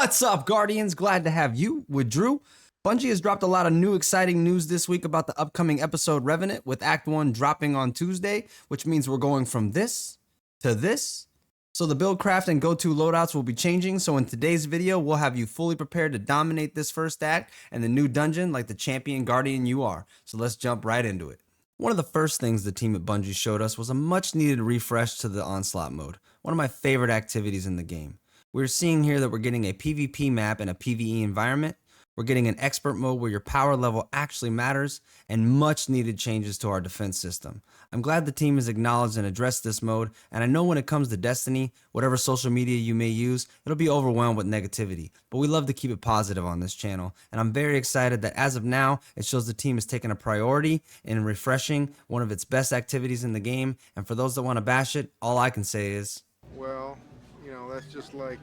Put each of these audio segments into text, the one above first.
What's up, Guardians? Glad to have you with Drew. Bungie has dropped a lot of new exciting news this week about the upcoming episode Revenant, with Act 1 dropping on Tuesday, which means we're going from this to this. So the build craft and go-to loadouts will be changing, so in today's video, we'll have you fully prepared to dominate this first act and the new dungeon like the champion Guardian you are. So let's jump right into it. One of the first things the team at Bungie showed us was a much needed refresh to the Onslaught mode, one of my favorite activities in the game. We're seeing here that we're getting a PvP map and a PvE environment. We're getting an expert mode where your power level actually matters, and much needed changes to our defense system. I'm glad the team has acknowledged and addressed this mode, and I know when it comes to Destiny, whatever social media you may use, it'll be overwhelmed with negativity, but we love to keep it positive on this channel, and I'm very excited that as of now, it shows the team is taking a priority in refreshing one of its best activities in the game, and for those that want to bash it, all I can say is, well, you know, that's just like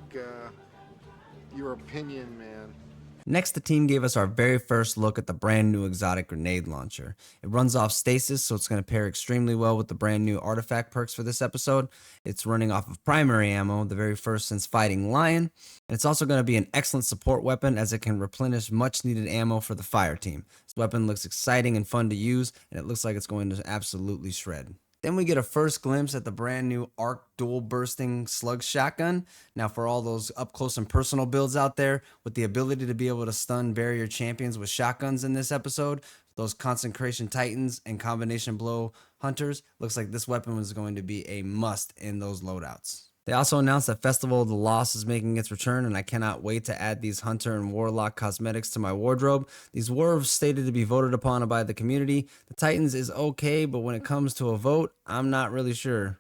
your opinion, man. Next, the team gave us our very first look at the brand new exotic grenade launcher. It runs off stasis, so it's going to pair extremely well with the brand new artifact perks for this episode. It's running off of primary ammo, the very first since fighting Lion, and it's also going to be an excellent support weapon as it can replenish much needed ammo for the fire team. This weapon looks exciting and fun to use, and it looks like it's going to absolutely shred. Then we get a first glimpse at the brand new arc dual bursting slug shotgun. Now for all those up close and personal builds out there with the ability to be able to stun barrier champions with shotguns in this episode, those concentration titans and combination blow hunters, looks like this weapon was going to be a must in those loadouts. They also announced that Festival of the Lost is making its return, and I cannot wait to add these Hunter and Warlock cosmetics to my wardrobe. These were stated to be voted upon by the community. The Titans is okay, but when it comes to a vote, I'm not really sure.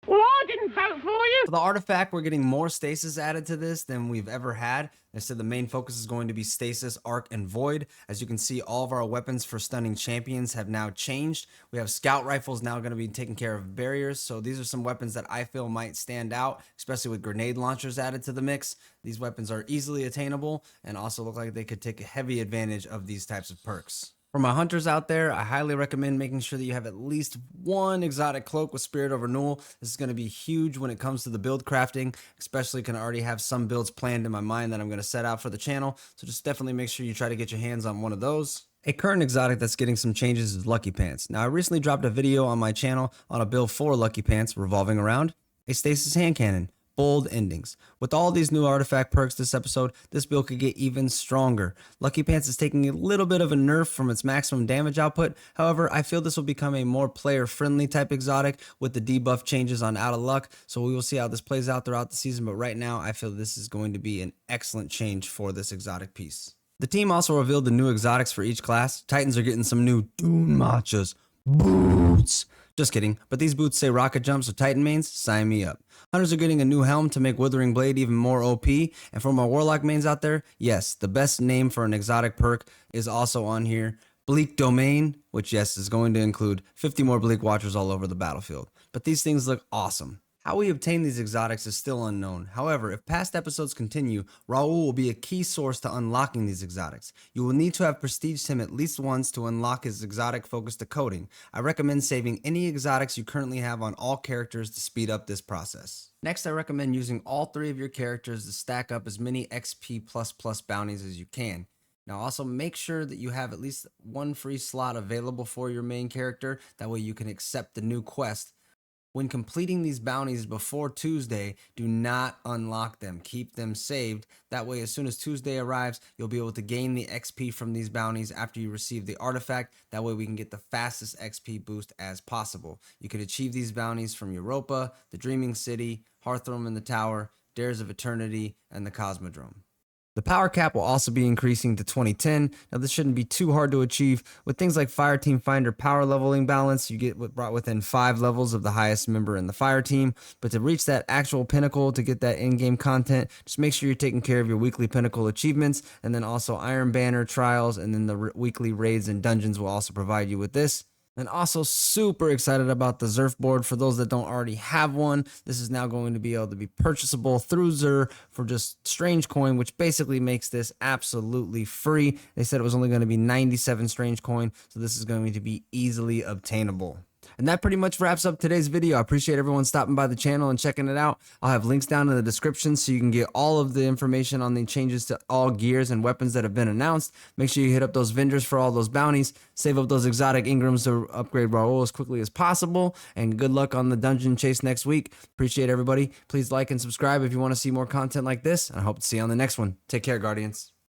Well, I didn't vote for you. For the artifact, we're getting more stasis added to this than we've ever had. They said the main focus is going to be stasis, arc, and void. As you can see, all of our weapons for stunning champions have now changed. We have scout rifles now going to be taking care of barriers. So these are some weapons that I feel might stand out, especially with grenade launchers added to the mix. These weapons are easily attainable and also look like they could take a heavy advantage of these types of perks. For my hunters out there, I highly recommend making sure that you have at least one exotic cloak with Spirit of Renewal. This is going to be huge when it comes to the build crafting, especially can already have some builds planned in my mind that I'm going to set out for the channel. So just definitely make sure you try to get your hands on one of those. A current exotic that's getting some changes is Lucky Pants. Now I recently dropped a video on my channel on a build for Lucky Pants revolving around a stasis hand cannon. Bold endings. With all these new artifact perks this episode, this build could get even stronger. Lucky Pants is taking a little bit of a nerf from its maximum damage output. However, I feel this will become a more player-friendly type exotic with the debuff changes on Out of Luck, so we will see how this plays out throughout the season, but right now I feel this is going to be an excellent change for this exotic piece. The team also revealed the new exotics for each class. Titans are getting some new Dune Matchas boots. Just kidding, but these boots say rocket jump, so Titan mains, sign me up. Hunters are getting a new helm to make Withering Blade even more OP, and for my Warlock mains out there, yes, the best name for an exotic perk is also on here, Bleak Domain, which yes, is going to include 50 more Bleak Watchers all over the battlefield. But these things look awesome. How we obtain these exotics is still unknown. However, if past episodes continue, Raul will be a key source to unlocking these exotics. You will need to have prestiged him at least once to unlock his exotic focused decoding. I recommend saving any exotics you currently have on all characters to speed up this process. Next, I recommend using all 3 of your characters to stack up as many XP++ bounties as you can. Now also make sure that you have at least one free slot available for your main character, that way you can accept the new quest. When completing these bounties before Tuesday, do not unlock them. Keep them saved. That way, as soon as Tuesday arrives, you'll be able to gain the XP from these bounties after you receive the artifact. That way, we can get the fastest XP boost as possible. You can achieve these bounties from Europa, the Dreaming City, Hearthroom in the Tower, Dares of Eternity, and the Cosmodrome. The power cap will also be increasing to 2010. Now this shouldn't be too hard to achieve. With things like Fire Team Finder power leveling balance, you get brought within 5 levels of the highest member in the fire team. But to reach that actual pinnacle, to get that in-game content, just make sure you're taking care of your weekly pinnacle achievements, and then also Iron Banner trials, and then the weekly raids and dungeons will also provide you with this. And also super excited about the Zerf board. For those that don't already have one, this is now going to be able to be purchasable through Zer for just strange coin, which basically makes this absolutely free. They said it was only going to be 97 strange coin, so this is going to be easily obtainable. And that pretty much wraps up today's video. I appreciate everyone stopping by the channel and checking it out. I'll have links down in the description so you can get all of the information on the changes to all gears and weapons that have been announced. Make sure you hit up those vendors for all those bounties. Save up those exotic Ingrams to upgrade Raul as quickly as possible. And good luck on the dungeon chase next week. Appreciate everybody. Please like and subscribe if you want to see more content like this. And I hope to see you on the next one. Take care, Guardians.